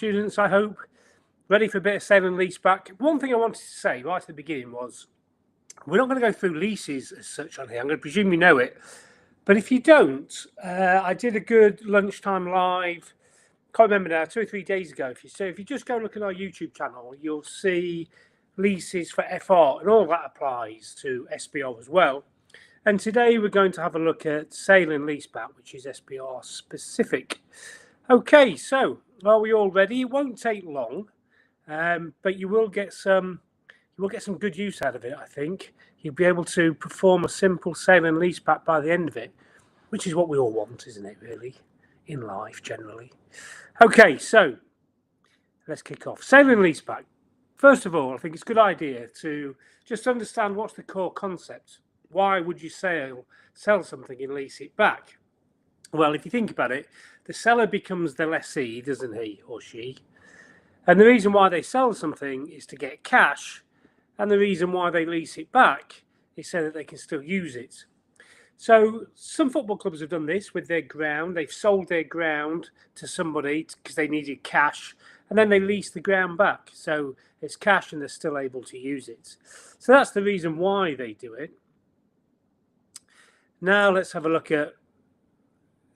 students, I hope. Ready for a bit of sale and lease back. One thing I wanted to say right at the beginning was we're not going to go through leases as such on here. I'm going to presume you know it. But if you don't, I did a good lunchtime live, can't remember now, 2 or 3 days ago. If you just go look at our YouTube channel, you'll see leases for FR, and all that applies to SBR as well. And today we're going to have a look at sale and leaseback, which is SBR specific. Okay, so are we all ready? It won't take long, but you will get some good use out of it, I think. You'll be able to perform a simple sale and leaseback by the end of it, which is what we all want, isn't it, really, in life generally. Okay, so let's kick off. Sale and leaseback. First of all, I think it's a good idea to just understand what's the core concept. Why would you sell something and lease it back? Well, if you think about it, the seller becomes the lessee, doesn't he or she? And the reason why they sell something is to get cash, and the reason why they lease it back is so that they can still use it. So some football clubs have done this with their ground. They've sold their ground to somebody because they needed cash, and then they lease the ground back. So it's cash and they're still able to use it. So that's the reason why they do it. Now let's have a look at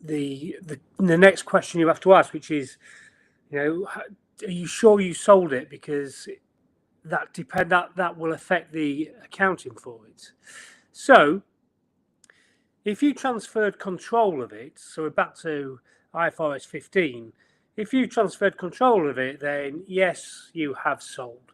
the next question you have to ask, which is, are you sure you sold it? Because that will affect the accounting for it. So if you transferred control of it, so we're back to IFRS 15, if you transferred control of it, then yes, you have sold.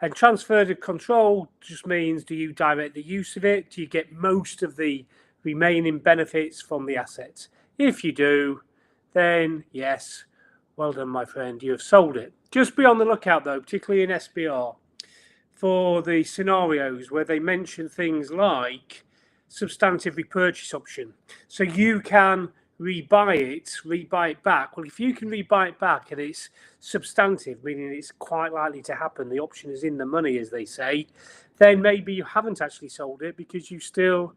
And transferred of control just means, do you direct the use of it? Do you get most of the remaining benefits from the asset? If you do, then yes, well done, my friend, you have sold it. Just be on the lookout, though, particularly in SBR, for the scenarios where they mention things like substantive repurchase option. So you can rebuy it back. Well, if you can rebuy it back and it's substantive, meaning it's quite likely to happen, the option is in the money, as they say, then maybe you haven't actually sold it because you still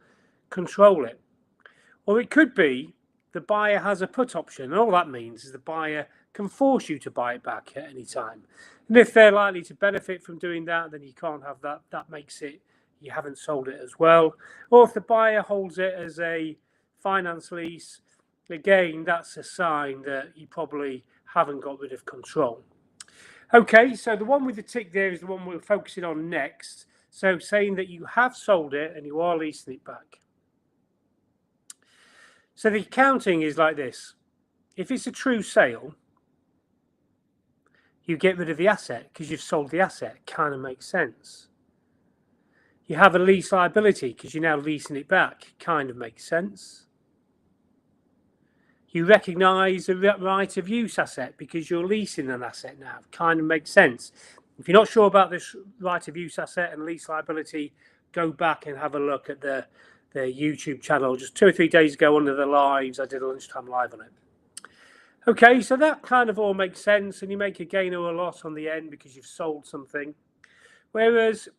control it. Or it could be the buyer has a put option, and all that means is the buyer can force you to buy it back at any time. And if they're likely to benefit from doing that, then you can't have that. That makes it you haven't sold it as well. Or if the buyer holds it as a finance lease, again, that's a sign that you probably haven't got rid of control. Okay, so the one with the tick there is the one we're focusing on next. So saying that you have sold it and you are leasing it back. So the accounting is like this. If it's a true sale, you get rid of the asset because you've sold the asset. Kind of makes sense. You have a lease liability because you're now leasing it back. Kind of makes sense. You recognise a right of use asset because you're leasing an asset now. Kind of makes sense. If you're not sure about this right of use asset and lease liability, go back and have a look at the YouTube channel. Just 2 or 3 days ago under the lives, I did a lunchtime live on it. Okay, so that kind of all makes sense, and you make a gain or a loss on the end because you've sold something. Whereas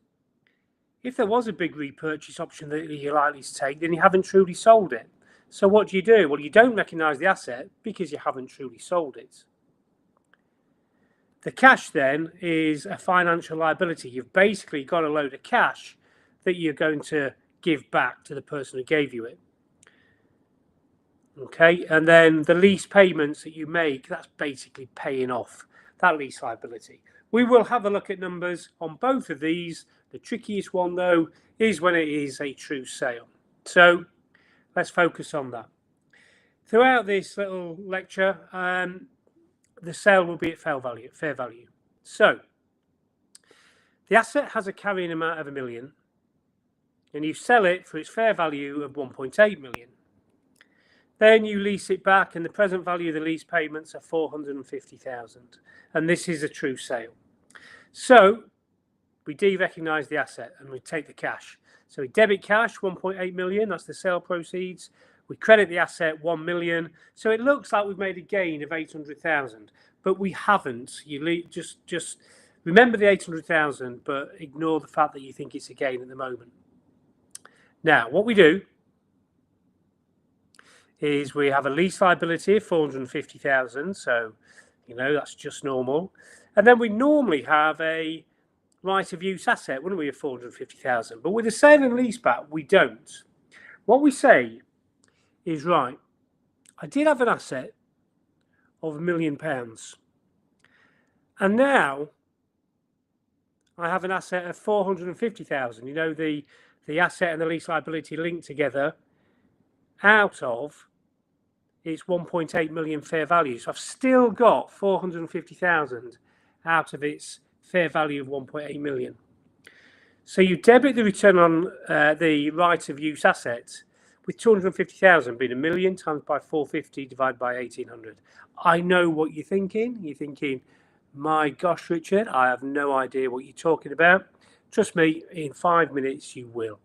if there was a big repurchase option that you're likely to take, then you haven't truly sold it. So what do? Well, you don't recognise the asset because you haven't truly sold it. The cash then is a financial liability. You've basically got a load of cash that you're going to give back to the person who gave you it. Okay, and then the lease payments that you make, that's basically paying off that lease liability. We will have a look at numbers on both of these. The trickiest one, though, is when it is a true sale. So let's focus on that. Throughout this little lecture, the sale will be at fair value. So the asset has a carrying amount of $1 million, and you sell it for its fair value of 1.8 million. Then you lease it back, and the present value of the lease payments are 450,000, and this is a true sale. So we de-recognise the asset and we take the cash. So we debit cash 1.8 million, that's the sale proceeds. We credit the asset 1 million. So it looks like we've made a gain of 800,000, but we haven't. You just remember the 800,000, but ignore the fact that you think it's a gain at the moment. Now, what we do is we have a lease liability of 450,000. So, You know, that's just normal. And then we normally have a right of use asset, wouldn't we, of 450,000? But with a sale and leaseback, we don't. What we say is, right, I did have an asset of £1 million. And now I have an asset of 450,000. You know, the asset and the lease liability linked together out of its 1.8 million fair value. So I've still got 450,000 out of its fair value of 1.8 million. So you debit the return on the right of use asset with 250,000 being 1 million times by 450 divided by 1,800. I know what you're thinking. You're thinking, my gosh, Richard, I have no idea what you're talking about. Trust me, in 5 minutes you will.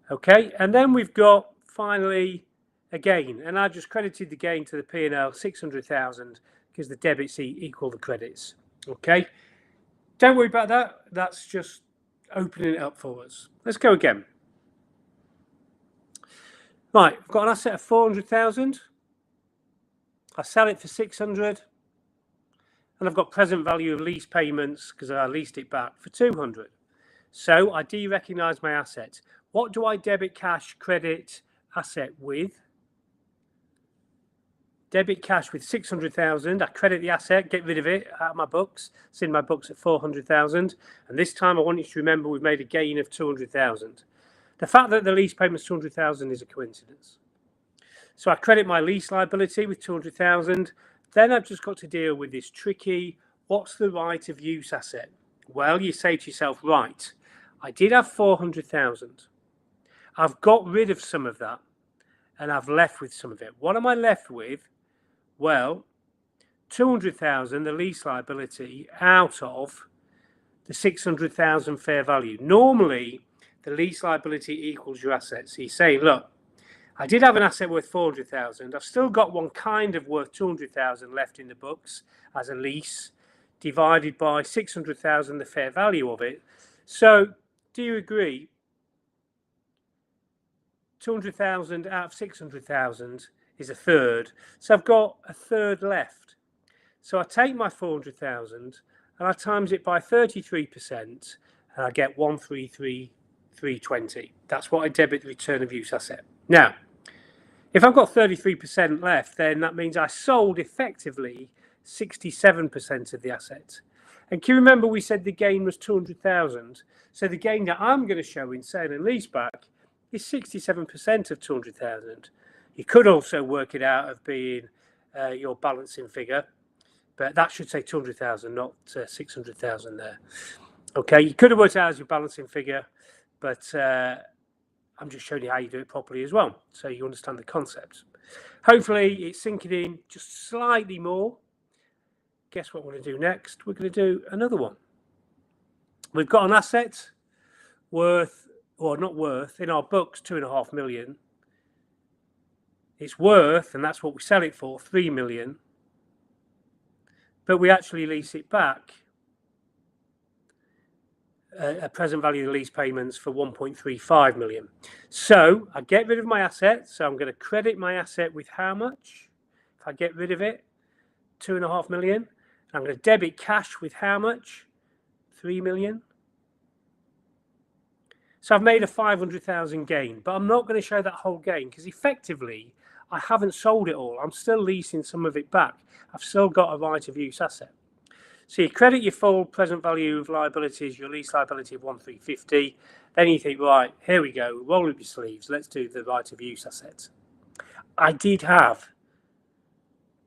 Okay, and then we've got finally a gain, and I just credited the gain to the P&L, 600,000, because the debits equal the credits. Okay, don't worry about that. That's just opening it up for us. Let's go again. Right, I've got an asset of 400,000. I sell it for 600, and I've got present value of lease payments because I leased it back for 200. So I de-recognise my asset. What do I debit cash, credit, asset with? Debit cash with 600,000. I credit the asset, get rid of it out of my books. It's in my books at 400,000. And this time I want you to remember we've made a gain of 200,000. The fact that the lease payment is 200,000 is a coincidence. So I credit my lease liability with 200,000. Then I've just got to deal with this tricky, what's the right of use asset? Well, you say to yourself, right, I did have 400,000. I've got rid of some of that and I've left with some of it. What am I left with? Well, 200,000, the lease liability, out of the 600,000 fair value. Normally, the lease liability equals your assets. So you say, look, I did have an asset worth 400,000. I've still got one kind of worth 200,000 left in the books as a lease, divided by 600,000, the fair value of it. So do you agree? 200,000 out of 600,000 is a third. So I've got a third left. So I take my 400,000 and I times it by 33% and I get 133,320. That's what I debit the return of use asset. Now, if I've got 33% left, then that means I sold effectively 67% of the asset. And can you remember we said the gain was 200,000? So the gain that I'm going to show in sale and leaseback is 67% of 200,000. You could also work it out of being your balancing figure, but that should say 200,000, not 600,000 there. Okay, you could have worked it out as your balancing figure, but I'm just showing you how you do it properly as well, so you understand the concept. Hopefully it's sinking in just slightly more. Guess what we're going to do next? We're going to do another one. We've got an asset worth, or not worth, in our books, 2.5 million. It's worth, and that's what we sell it for, 3 million. But we actually lease it back at present value of the lease payments for 1.35 million. So I get rid of my asset. So I'm going to credit my asset with how much? If I get rid of it, 2.5 million. I'm going to debit cash with how much? 3 million. So I've made a 500,000 gain, but I'm not going to show that whole gain because effectively I haven't sold it all. I'm still leasing some of it back. I've still got a right of use asset. So you credit your full present value of liabilities, your lease liability of 1,350. Then you think, right, here we go. Roll up your sleeves. Let's do the right of use asset. I did have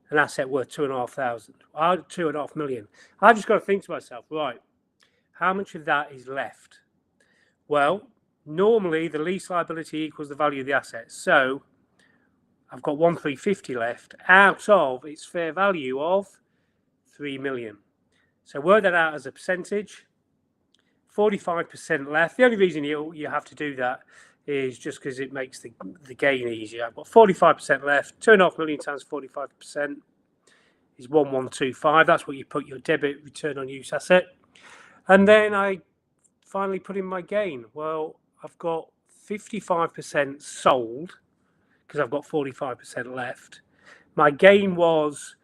an asset worth 2.5 million. I've just got to think to myself, right, how much of that is left? Well, normally the lease liability equals the value of the asset. So I've got 1,350 left out of its fair value of 3 million. So work that out as a percentage. 45% left. The only reason you have to do that is just because it makes the gain easier. I've got 45% left. 2.5 million times 45% is 1,125. That's what you put your debit return on use asset. And then I finally put in my gain. Well, I've got 55% sold because I've got 45% left. My gain was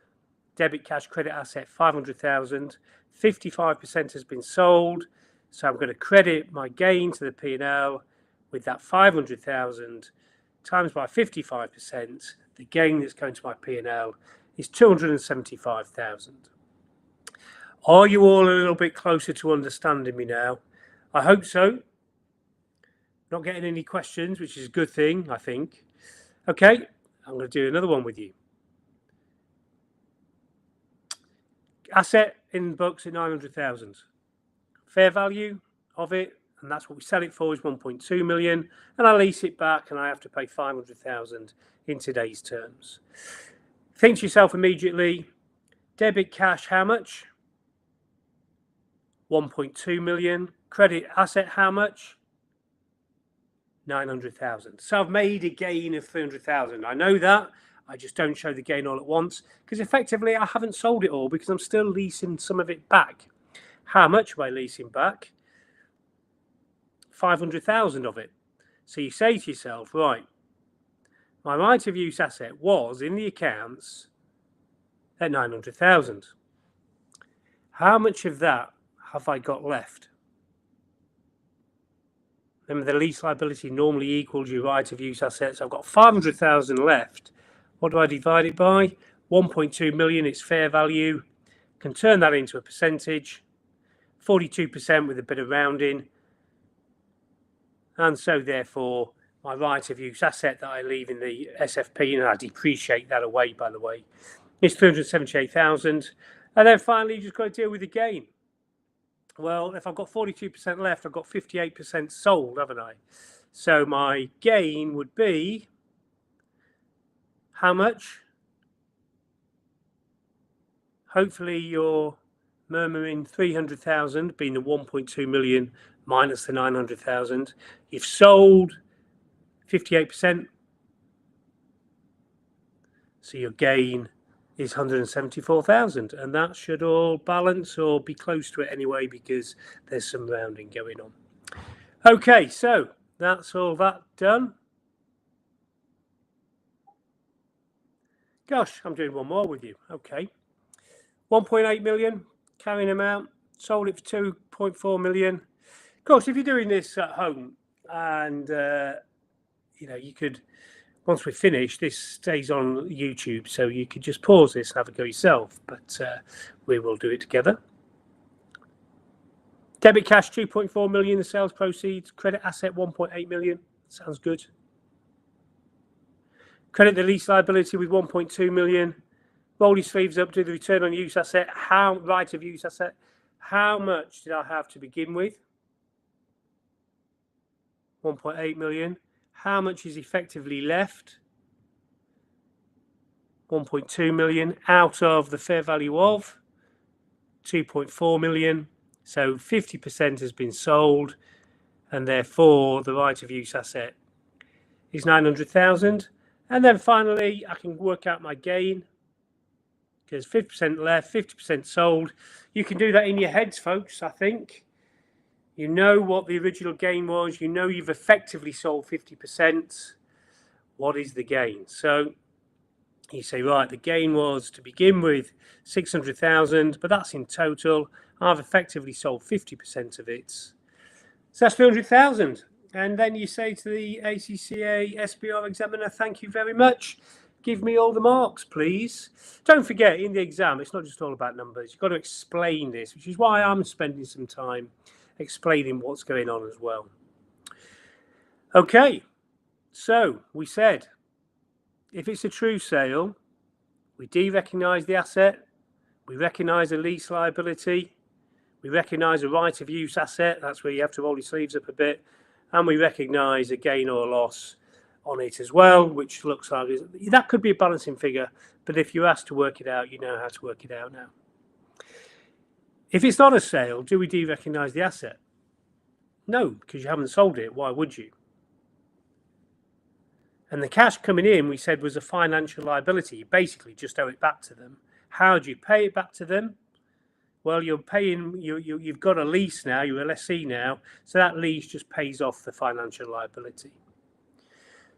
debit cash, credit asset 500,000. 55% has been sold, so I'm going to credit my gain to the P&L with that 500,000 times by 55%. The gain that's going to my P&L is 275,000. Are you all a little bit closer to understanding me now? I hope so. Not getting any questions, which is a good thing, I think. Okay, I'm going to do another one with you. Asset in the books at 900,000. Fair value of it, and that's what we sell it for, is 1.2 million, and I lease it back and I have to pay 500,000 in today's terms. Think to yourself immediately, debit cash, how much? 1.2 million. Credit asset, how much? 900,000. So I've made a gain of 300,000. I know that. I just don't show the gain all at once because effectively I haven't sold it all because I'm still leasing some of it back. How much am I leasing back? 500,000 of it. So you say to yourself, right, my right of use asset was in the accounts at 900,000. How much of that have I got left? Remember, the lease liability normally equals your right of use assets. I've got 500,000 left. What do I divide it by? 1.2 million, it's fair value. Can turn that into a percentage. 42% with a bit of rounding. And so therefore, my right of use asset that I leave in the SFP, and I depreciate that away, by the way, is 378,000. And then finally, you just got to deal with the gain. Well, if I've got 42% left, I've got 58% sold, haven't I? So my gain would be how much? Hopefully you're murmuring 300,000, being the 1.2 million minus the 900,000. You've sold 58%. So your gain is 174,000, and that should all balance or be close to it anyway because there's some rounding going on. Okay, so that's all that done. Gosh, I'm doing one more with you. Okay, 1.8 million carrying amount, sold it for 2.4 million. Of course, if you're doing this at home and you could, once we're finished, this stays on YouTube, so you could just pause this and have a go yourself, but we will do it together. Debit cash 2.4 million, the sales proceeds. Credit asset 1.8 million. Sounds good. Credit the lease liability with 1.2 million. Roll your sleeves up, do the return on use asset. Right of use asset. How much did I have to begin with? 1.8 million. How much is effectively left? 1.2 million out of the fair value of 2.4 million. So 50% has been sold, and therefore the right of use asset is 900,000. And then finally, I can work out my gain because 50% left, 50% sold. You can do that in your heads, folks, I think. You know what the original gain was. You know you've effectively sold 50%. What is the gain? So you say, right, the gain was to begin with 600,000, but that's in total. I've effectively sold 50% of it. So that's 300,000. And then you say to the ACCA SBR examiner, thank you very much. Give me all the marks, please. Don't forget, in the exam, it's not just all about numbers. You've got to explain this, which is why I'm spending some time explaining what's going on as well. Okay, so we said if it's a true sale, we de-recognise the asset, we recognise a lease liability, we recognise a right of use asset, that's where you have to roll your sleeves up a bit, and we recognise a gain or loss on it as well, which looks like that could be a balancing figure, but if you're asked to work it out, you know how to work it out now. If it's not a sale, do we de-recognise the asset? No, because you haven't sold it. Why would you? And the cash coming in, we said, was a financial liability. You basically just owe it back to them. How do you pay it back to them? Well, you're paying. You've got a lease now. You're a lessee now, so that lease just pays off the financial liability.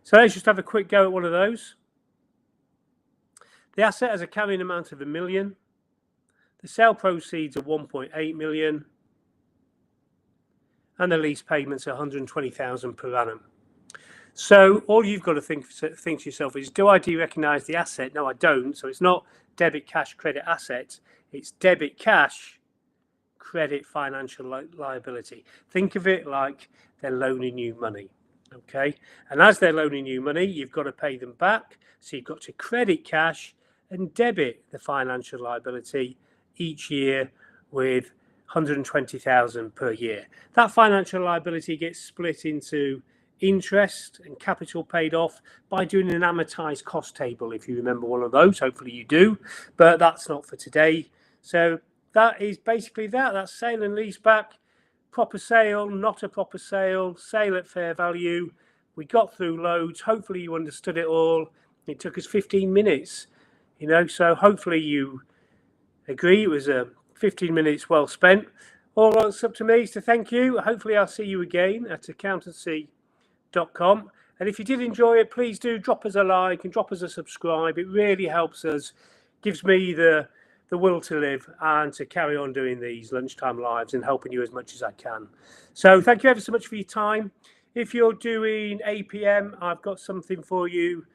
So let's just have a quick go at one of those. The asset has a carrying amount of £1 million. The sale proceeds are 1.8 million. And the lease payments are 120,000 per annum. So all you've got to think to yourself is, do I derecognise the asset? No, I don't. So it's not debit cash credit asset. It's debit cash credit financial liability. Think of it like they're loaning you money. Okay. And as they're loaning you money, you've got to pay them back. So you've got to credit cash and debit the financial liability each year with 120,000 per year. That financial liability gets split into interest and capital paid off by doing an amortized cost table, if you remember one of those. Hopefully you do, but that's not for today. So that is basically that. That's sale and lease back. Proper sale, not a proper sale, sale at fair value. We got through loads. Hopefully you understood it all. It took us 15 minutes, you know, so hopefully you agree it was 15 minutes well spent. All that's up to me is to thank you. Hopefully I'll see you again at aCOWtancy.com. And if you did enjoy it, please do drop us a like and drop us a subscribe. It really helps us, gives me the will to live and to carry on doing these lunchtime lives and helping you as much as I can. So thank you ever so much for your time. If you're doing APM, I've got something for you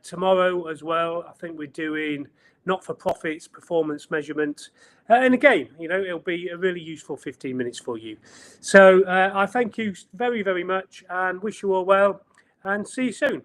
tomorrow as well. I think we're doing not-for-profits performance measurement. And again, you know, it'll be a really useful 15 minutes for you. So I thank you very, very much and wish you all well and see you soon.